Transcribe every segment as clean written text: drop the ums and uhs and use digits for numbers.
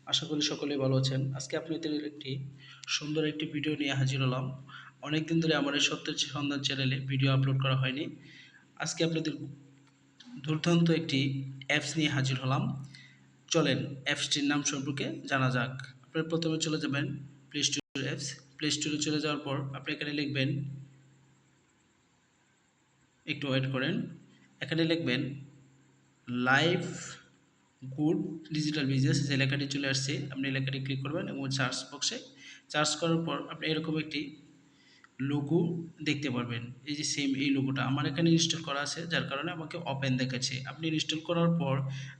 আশা করি সকলেই ভালো আছেন। আজকে আপনাদের একটি সুন্দর একটি ভিডিও নিয়ে হাজির হলাম। অনেকদিন ধরে আমার এই সত্যের সন্ধান চ্যানেলে ভিডিও আপলোড করা হয়নি। আজকে আপনাদের দুর্দান্ত একটি অ্যাপস নিয়ে হাজির হলাম। চলেন অ্যাপসটির নাম সম্পর্কে জানা যাক। আপনারা প্রথমে চলে যাবেন প্লে স্টোর অ্যাপস। প্লে স্টোরে চলে যাওয়ার পর আপনি এখানে লিখবেন, একটু ওয়েট করেন, এখানে লিখবেন লাইভ গুড ডিজিটাল বিজনেস। যে লেখাটি চলে আসছে আপনি এই লেখাটি ক্লিক করবেন এবং সার্চ বক্সে সার্চ করার পর আপনি এরকম একটি লোগো দেখতে পারবেন। এই যে সেম এই লোগোটা আমার এখানে ইনস্টল করা আছে, যার কারণে আমাকে ওপেন দেখাচ্ছে। আপনি ইনস্টল করার পর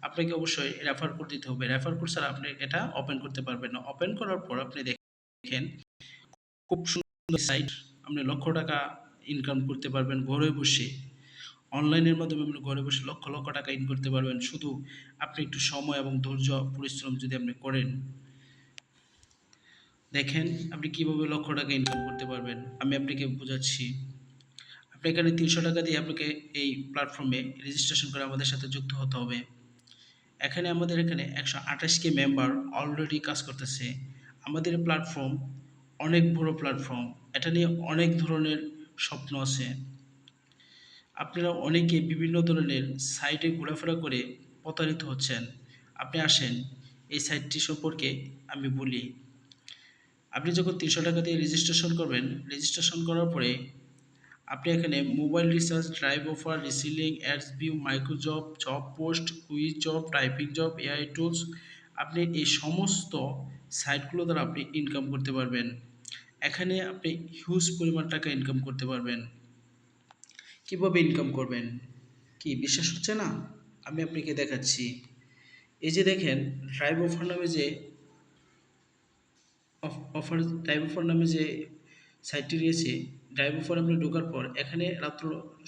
আপনাকে অবশ্যই রেফার কোড দিতে হবে। রেফার কোড ছাড়া আপনি এটা ওপেন করতে পারবেন না। ওপেন করার পর আপনি দেখেন খুব সুন্দর সাইট, আপনি লক্ষ টাকা ইনকাম করতে পারবেন ঘরে বসে। অনলাইনের মাধ্যমে আপনি ঘরে বসে লক্ষ লক্ষ টাকা ইনকাম করতে পারবেন, শুধু আপনি একটু সময় এবং ধৈর্য পরিশ্রম যদি আপনি করেন। দেখেন আপনি কিভাবে লক্ষ টাকা ইনকাম করতে পারবেন, আমি আপনাকে বোঝাচ্ছি। আপনি এখানে ৩০০ টাকা দিয়ে আপনাকে এই প্ল্যাটফর্মে রেজিস্ট্রেশন করে আমাদের সাথে যুক্ত হতে হবে। এখানে আমাদের এখানে 128K মেম্বার অলরেডি কাজ করতেছে। আমাদের প্ল্যাটফর্ম অনেক বড় প্ল্যাটফর্ম, এটা নিয়ে অনেক ধরনের স্বপ্ন আছে। আপনারা অনেকে বিভিন্ন ধরনের সাইটে ঘোরাফেরা করে প্রতারিত হচ্ছেন। আপনি আসেন এই সাইটটি সম্পর্কে আমি বলি। আপনি যখন ৩০০ টাকা দিয়ে রেজিস্ট্রেশন করবেন, রেজিস্ট্রেশন করার পরে আপনি এখানে mobile recharge, drive offer, reselling, ads view, micro job, job post, quiz job, typing job, AI tools, আপনি এই সমস্ত সাইটগুলো দ্বারা আপনি ইনকাম করতে পারবেন। এখানে আপনি হিউজ পরিমাণ টাকা ইনকাম করতে পারবেন। কিভাবে ইনকাম করবেন? কি বিশ্বাস হচ্ছে না? আমি আপনাকে দেখাচ্ছি। এই যে দেখেন ড্রাইভ অফার নামে যে ড্রাইভ অফার নামে যে সাইটটি রয়েছে, ড্রাইভ অফার আপনি ঢোকার পর এখানে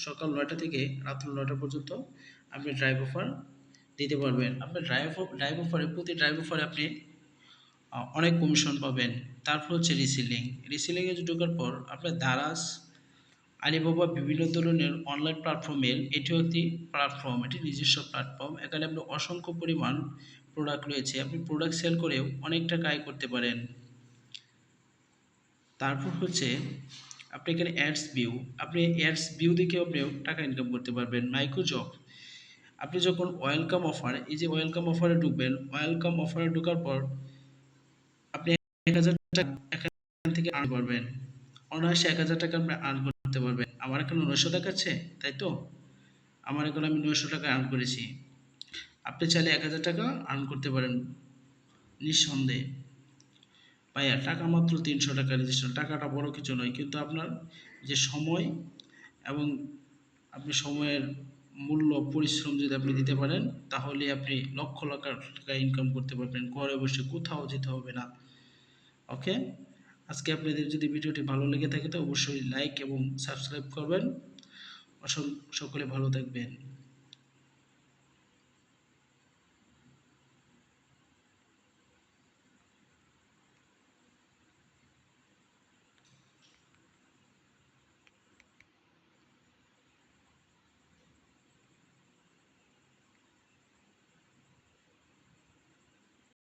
সকাল ৯টা থেকে রাত্র ৯টা পর্যন্ত আপনি ড্রাইভ অফার দিতে পারবেন। আপনার ড্রাইভ অফারে প্রতি ড্রাইভ অফারে আপনি অনেক কমিশন পাবেন। তারপর হচ্ছে রিসেলিং। রিসেলিংয়ে ঢোকার পর আপনার দারাজ, আলিবাবা বিভিন্ন ধরনের অনলাইন প্ল্যাটফর্মের এটিও একটি প্ল্যাটফর্ম, এটি নিজস্ব প্ল্যাটফর্ম। এখানে আপনি অসংখ্য পরিমাণ প্রোডাক্ট রয়েছে, আপনি প্রোডাক্ট সেল করেও অনেক টাকা আয় করতে পারেন। তারপর হচ্ছে আপনি এখানে অ্যাডস ভিউ, আপনি অ্যাডস ভিউ দেখেও আপনি টাকা ইনকাম করতে পারবেন। মাইক্রো জব, আপনি যখন ওয়েলকাম অফার, এই যে ওয়েলকাম অফারে ঢুকবেন, ওয়েলকাম অফারে ঢোকার পর আপনি ১,০০০ টাকা এখান থেকে আর্ন করবেন। অনায়াসে ১,০০০ টাকা আপনি আর্ন করতে পারবেন। আমার এখানে ৯০০ টাকা আছে, তাই তো? আমার এখানে আমি ৯০০ টাকা আর্ন করেছি। আপনি চাইলে ১,০০০ টাকা আর্ন করতে পারেন নিঃসন্দেহে। ভাইয়া টাকা মাত্র ৩০০ টাকা রেজিস্ট্রেশন, টাকাটা বড় কিছু নয়, কিন্তু আপনার যে সময় এবং আপনি সময়ের মূল্য পরিশ্রম যদি আপনি দিতে পারেন, তাহলে আপনি লক্ষ লক্ষ টাকা ইনকাম করতে পারবেন ঘরে বসে, কোথাও যেতে হবে না। ওকে, আজকে আপনাদের যদি ভিডিওটি ভালো লেগে থাকে তো অবশ্যই লাইক এবং সাবস্ক্রাইব করবেন। সকলে ভালো থাকবেন।